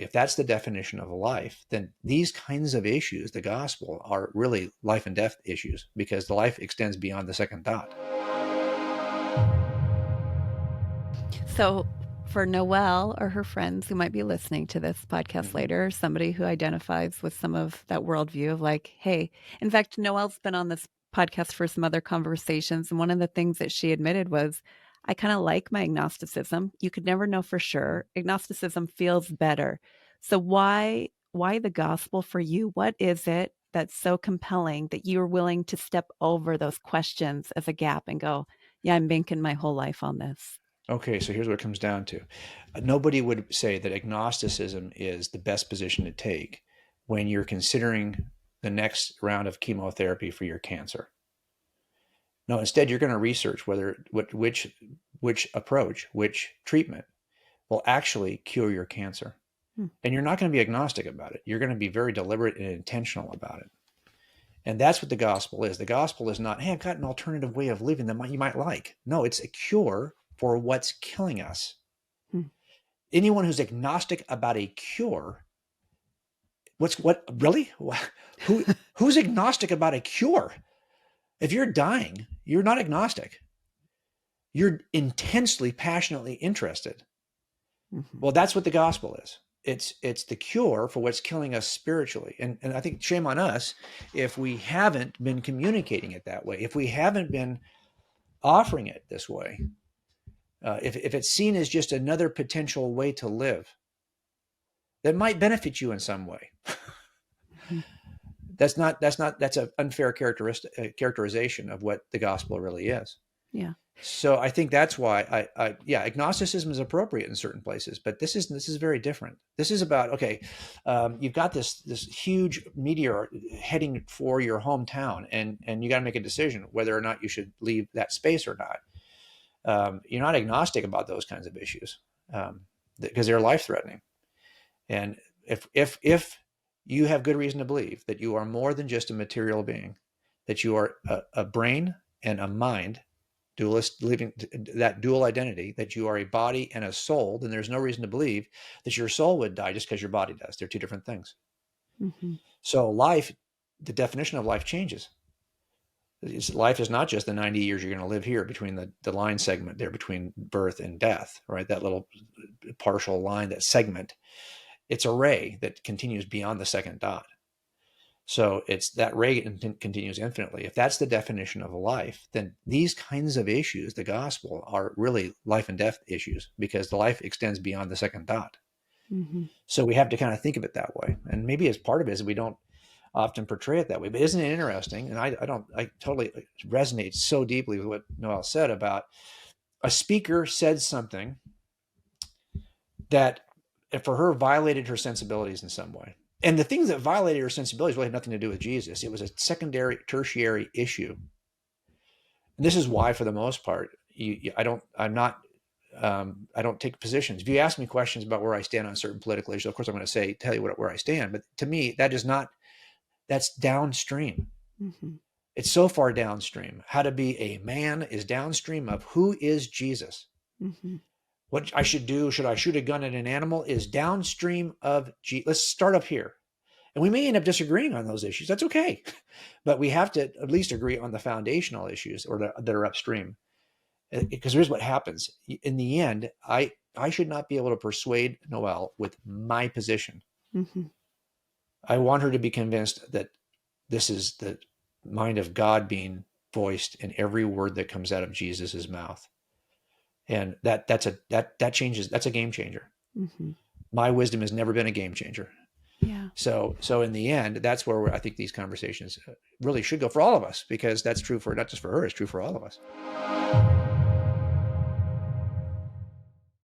if that's the definition of life, then these kinds of issues, the gospel, are really life and death issues, because the life extends beyond the second dot. So for Noelle or her friends who might be listening to this podcast later, somebody who identifies with some of that worldview of like, hey, in fact, Noelle's been on this podcast for some other conversations. And one of the things that she admitted was, I kind of like my agnosticism. You could never know for sure. Agnosticism feels better. So why the gospel for you? What is it that's so compelling that you're willing to step over those questions as a gap and go, yeah, I'm banking my whole life on this? Okay, so here's what it comes down to. Nobody would say that agnosticism is the best position to take when you're considering the next round of chemotherapy for your cancer. No, instead, you're going to research which approach, which treatment will actually cure your cancer. And you're not going to be agnostic about it. You're going to be very deliberate and intentional about it. And that's what the gospel is. The gospel is not, hey, I've got an alternative way of living that you might like. No, it's a cure for what's killing us. Anyone who's agnostic about a cure, really? Who's agnostic about a cure? If you're dying, you're not agnostic. You're intensely, passionately interested. Well, that's what the gospel is. It's the cure for what's killing us spiritually. And I think shame on us if we haven't been communicating it that way, if we haven't been offering it this way, if it's seen as just another potential way to live that might benefit you in some way. That's an unfair characterization of what the gospel really is. Yeah. So I think that's why agnosticism is appropriate in certain places, but this is very different. This is about, okay, you've got this huge meteor heading for your hometown, and you got to make a decision whether or not you should leave that space or not. You're not agnostic about those kinds of issues because they're life-threatening. And if you have good reason to believe that you are more than just a material being, that you are a brain and a mind, dualist, living that dual identity, that you are a body and a soul, then there's no reason to believe that your soul would die just because your body does. They're two different things. So life, the definition of life changes. Life is not just the 90 years you're going to live here between the line segment there between birth and death, right? That little partial line, that segment. It's a ray that continues beyond the second dot. So it's that ray continues infinitely. If that's the definition of life, then these kinds of issues, the gospel, are really life and death issues, because the life extends beyond the second dot. So we have to kind of think of it that way. And maybe as part of it is we don't often portray it that way. But isn't it interesting? And I totally resonate so deeply with what Noelle said about a speaker said something that for her violated her sensibilities in some way. And the things that violated her sensibilities really had nothing to do with Jesus. It was a secondary, tertiary issue. And this is why, for the most part, I don't take positions. If you ask me questions about where I stand on certain political issues, of course I'm going to tell you where I stand. But to me, that's downstream. It's so far downstream. How to be a man is downstream of who is Jesus. What I should do, should I shoot a gun at an animal, is downstream of let's start up here. And we may end up disagreeing on those issues. That's okay. But we have to at least agree on the foundational issues that are upstream. Because here's what happens. In the end, I should not be able to persuade Noelle with my position. I want her to be convinced that this is the mind of God being voiced in every word that comes out of Jesus's mouth. And that changes. That's a game changer. My wisdom has never been a game changer. Yeah. So in the end, that's where I think these conversations really should go for all of us, because that's true for not just for her, it's true for all of us.